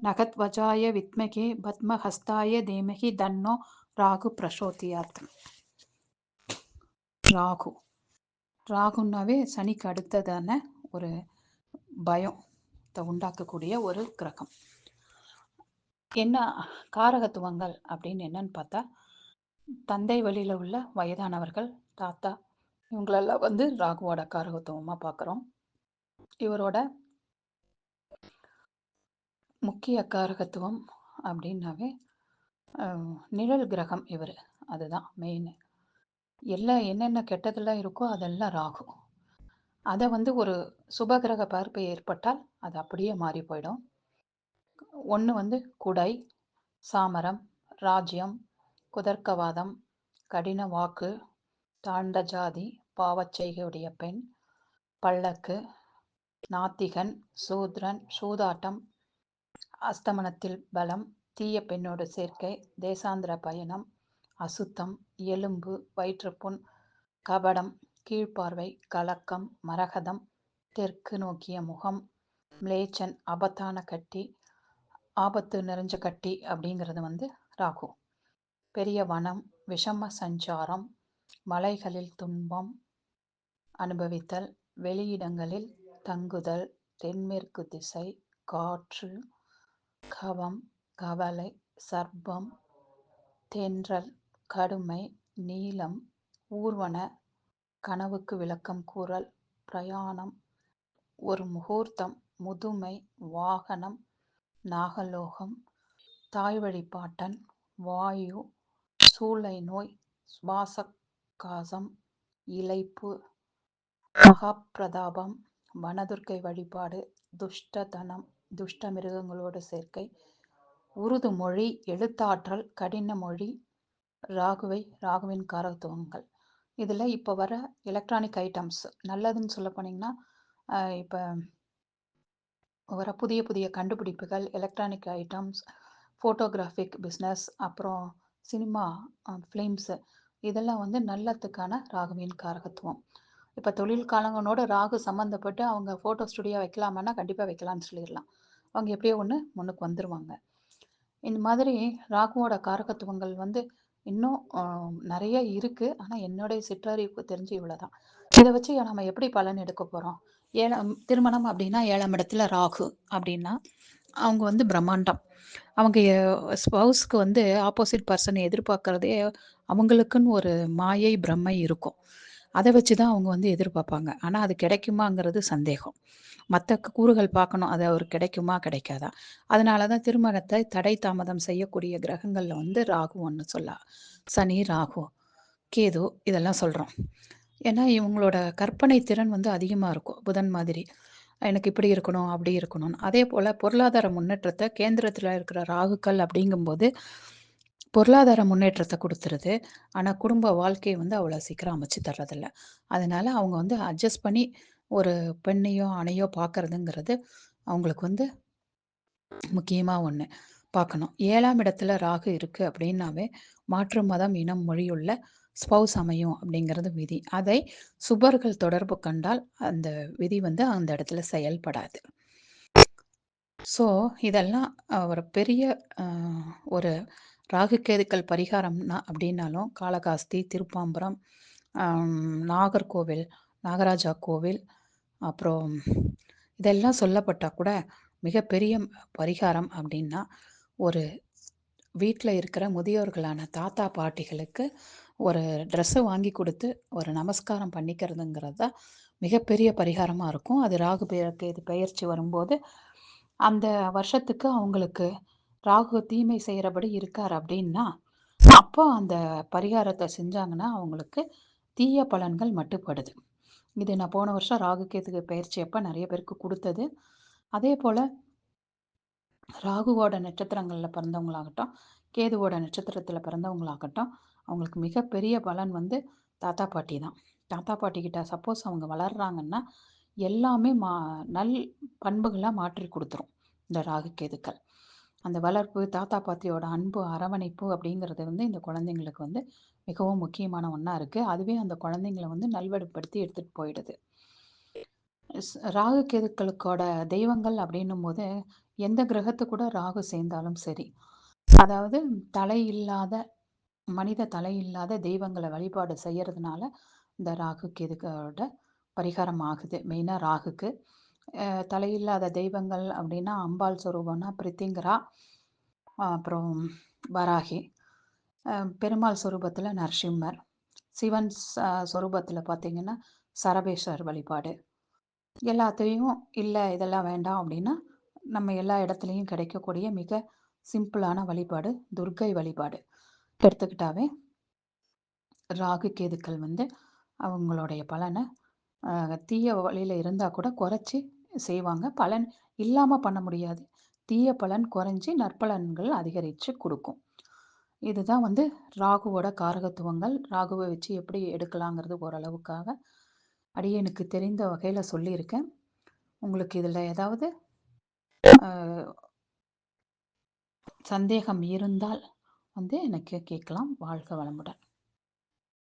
நகத்வஜாய வித்மகே பத்மஹஸ்தாய தீமகி தன்னோ ராகு பிரசோதியாத். ராகு ராகுன்னாவே சனிக்கு அடுத்ததான ஒரு பயத்தை உண்டாக்கக்கூடிய ஒரு கிரகம். என்ன காரகத்துவங்கள் அப்படின்னு என்னன்னு பார்த்தா, தந்தை வழியில் உள்ள வயதானவர்கள், தாத்தா, இவங்களெல்லாம் வந்து ராகுவோட காரகத்துவமாக பார்க்குறோம். இவரோட முக்கிய காரகத்துவம் அப்படின்னாவே நிழல் கிரகம் இவர். அதுதான் மெயின். என்னென்ன கெட்டதெல்லாம் இருக்கோ அதெல்லாம் ராகு. அதை வந்து ஒரு சுபகிரக பார்ப்பை ஏற்பட்டால் அது அப்படியே மாறி போயிடும். ஒன்று வந்து குடை, சாமரம், ராஜ்யம், குதர்க்கவாதம், கடின வாக்கு, தாழ்ந்த ஜாதி, பாவச்செய்கையுடைய பெண், பல்லக்கு, நாத்திகன், சூத்ரன், சூதாட்டம், அஸ்தமனத்தில் பலம், தீய பெண்ணோடு சேர்க்கை, தேசாந்திர பயணம், அசுத்தம், எலும்பு, வயிற்றுப்புண், கபடம், கீழ்ப்பார்வை, கலக்கம், மரகதம், தெற்கு நோக்கிய முகம், மிளேச்சன், ஆபத்தான கட்டி, ஆபத்து நிறைஞ்ச கட்டி அப்படிங்கிறது வந்து ராகு. பெரிய வனம், விஷம சஞ்சாரம், மலைகளில் துன்பம் அனுபவித்தல், வெளியிடங்களில் தங்குதல், தென்மேற்கு திசை, காற்று, கவம், கவலை, சர்ப்பம், தென்றல், கடுமை, நீலம், ஊர்வன, கனவுக்கு விளக்கம் கூறல், பிரயாணம், ஒரு முகூர்த்தம், முதுமை, வாகனம், நாகலோகம், தாய்வழிப்பாட்டன், வாயு, சூளை நோய், சுவாசகாசம், இளைப்பு, மகாபிரதாபம், வனதுர்க்கை வழிபாடு, துஷ்டதனம், துஷ்ட மிருகங்களோடு சேர்க்கை, உருது மொழி, எழுத்தாற்றல், கடின மொழி, ராகுவின் காரகத்துவங்கள். இதில் இப்போ வர எலக்ட்ரானிக் ஐட்டம்ஸ் நல்லதுன்னு சொல்ல போனீங்கன்னா, இப்போ வர புதிய புதிய கண்டுபிடிப்புகள், எலக்ட்ரானிக் ஐட்டம்ஸ், ஃபோட்டோகிராஃபிக் பிஸ்னஸ், அப்புறம் சினிமா ஃபிலிம்ஸு, இதெல்லாம் வந்து நல்லத்துக்கான ராகுவின் காரகத்துவம். இப்போ தொழில் காலங்களோட ராகு சம்மந்தப்பட்டு அவங்க ஃபோட்டோ ஸ்டுடியோ வைக்கலாமான்னா கண்டிப்பாக வைக்கலான்னு சொல்லிடலாம். அவங்க எப்படியோ ஒன்று முன்னுக்கு வந்துடுவாங்க. இந்த மாதிரி ராகுவோட காரகத்துவங்கள் வந்து இன்னும் நிறைய இருக்குது. ஆனால் என்னுடைய சிற்றறிவுக்கு தெரிஞ்சு இவ்வளோதான். இதை வச்சு நம்ம எப்படி பலன் எடுக்க போகிறோம்? திருமணம் அப்படின்னா 7ஆம் இடத்துல ராகு அப்படின்னா அவங்க வந்து பிரம்மாண்டம். அவங்க ஸ்பௌஸ்க்கு வந்து ஆப்போசிட் பர்சனை எதிர்பார்க்கறதே அவங்களுக்குன்னு ஒரு மாயை பிரம்மை இருக்கும். அதை வச்சு தான் அவங்க வந்து எதிர்பார்ப்பாங்க. ஆனால் அது கிடைக்குமாங்கிறது சந்தேகம். மற்ற கூறுகள் பார்க்கணும், அது அவர் கிடைக்குமா கிடைக்காதா. அதனால தான் திருமணத்தை தடை தாமதம் செய்யக்கூடிய கிரகங்களில் வந்து ராகு ஒன்று சொல்லலாம். சனி, ராகு, கேது இதெல்லாம் சொல்கிறோம். ஏன்னா இவங்களோட கற்பனை திறன் வந்து அதிகமாக இருக்கும். புதன் மாதிரி எனக்கு இப்படி இருக்கணும் அப்படி இருக்கணும்னு. அதே போல் பொருளாதார முன்னேற்றத்தை கேந்திரத்தில் இருக்கிற ராகுக்கள் அப்படிங்கும்போது பொருளாதார முன்னேற்றத்தை கொடுத்துருது. ஆனால் குடும்ப வாழ்க்கையை வந்து அவ்வளோ சீக்கிரம் அமைச்சு தர்றதில்ல. அதனால அவங்க வந்து அட்ஜஸ்ட் பண்ணி ஒரு பெண்ணையோ ஆணையோ பார்க்கறதுங்கிறது அவங்களுக்கு வந்து முக்கியமாக ஒன்று பார்க்கணும். 7ஆம் இடத்துல ராகு இருக்குது அப்படின்னாவே மாற்று மதம், இனம், மொழியுள்ள ஸ்பௌஸ் அமையும் அப்படிங்கிறது விதி. அதை சுபர்கள் தொடர்பு கண்டால் அந்த விதி வந்து அந்த இடத்துல செயல்படாது. ஸோ இதெல்லாம் ஒரு பெரிய ஒரு ராகுகேதுக்கள் பரிகாரம்னா அப்படின்னாலும் காளகாஸ்தி, திருப்பாம்பரம், நாகர்கோவில், நாகராஜா கோவில், அப்புறம் இதெல்லாம் சொல்லப்பட்டால் கூட மிகப்பெரிய பரிகாரம் அப்படின்னா ஒரு வீட்டில் இருக்கிற முதியோர்களான தாத்தா பாட்டிகளுக்கு ஒரு ட்ரெஸ்ஸை வாங்கி கொடுத்து ஒரு நமஸ்காரம் பண்ணிக்கிறதுங்கிறது தான் மிகப்பெரிய பரிகாரமாக இருக்கும். அது ராகு கேது பெயர்ச்சி வரும்போது அந்த வருஷத்துக்கு அவங்களுக்கு ராகு தீமை செய்கிறபடி இருக்கார் அப்படின்னா அப்போ அந்த பரிகாரத்தை செஞ்சாங்கன்னா அவங்களுக்கு தீய பலன்கள் மட்டுப்படுது. இது நான் போன வருஷம் ராகு கேதுக்கு பயிற்சி அப்போ நிறைய பேருக்கு கொடுத்தது. அதே போல் ராகுவோட நட்சத்திரங்களில் பிறந்தவங்களாகட்டும், கேதுவோட நட்சத்திரத்தில் பிறந்தவங்களாகட்டும், அவங்களுக்கு மிகப்பெரிய பலன் வந்து தாத்தா பாட்டி தான். தாத்தா பாட்டிக்கிட்ட சப்போஸ் அவங்க வளர்கிறாங்கன்னா எல்லாமே நல் பண்புகளாக மாற்றி கொடுத்துரும் இந்த ராகு கேதுக்கள். அந்த வளர்ப்பு, தாத்தா பாட்டியோட அன்பு, அரவணைப்பு அப்படிங்கிறது வந்து இந்த குழந்தைங்களுக்கு வந்து மிகவும் முக்கியமான ஒன்றா இருக்குது. அதுவே அந்த குழந்தைங்கள வந்து நல்வழிப்படுத்தி எடுத்துகிட்டு போயிடுது. ராகு கேதுக்களுக்கோட தெய்வங்கள் அப்படின்னும் போது எந்த கிரகத்து கூட ராகு சேர்ந்தாலும் சரி. அதாவது தலை இல்லாத மனித தலை இல்லாத தெய்வங்கள வழிபாடு செய்யறதுனால, இந்த ராகு கேதுக்களோட பரிகாரம் ஆகுது. மெயினா ராகுக்கு. தலையில்லாத தெய்வங்கள் அப்படின்னா, அம்பாள் சொரூபம்னா பிரித்திங்கரா, அப்புறம் வராகி. பெருமாள் சொரூபத்தில நரசிம்மர். சிவன் சொரூபத்தில பார்த்தீங்கன்னா, சரபேஸ்வரர் வழிபாடு. எல்லாத்தையும் இல்ல இதெல்லாம் வேண்டாம் அப்படின்னா, நம்ம எல்லா இடத்துலயும் கிடைக்கக்கூடிய மிக சிம்பிளான வழிபாடு துர்க்கை வழிபாடு. எடுத்துக்கிட்டாவே ராகு, கேதுக்கள் வந்து அவங்களுடைய பலன தீய வழியில இருந்தா கூட குறைச்சு செய்வாங்க. பலன் இல்லாம பண்ண முடியாது. தீய பலன் குறைஞ்சு நற்பலன்கள் அதிகரிச்சு குடுக்கும். இதுதான் வந்து ராகுவோட காரகத்துவங்கள். ராகுவ வச்சு எப்படி எடுக்கலாங்கிறது ஓரளவுக்காக அடியேனுக்கு தெரிந்த வகையில சொல்லியிருக்கேன். உங்களுக்கு இதில ஏதாவது சந்தேகம் இருந்தால் வந்து எனக்கு கேட்கலாம். வாழ்க வளமுடன்.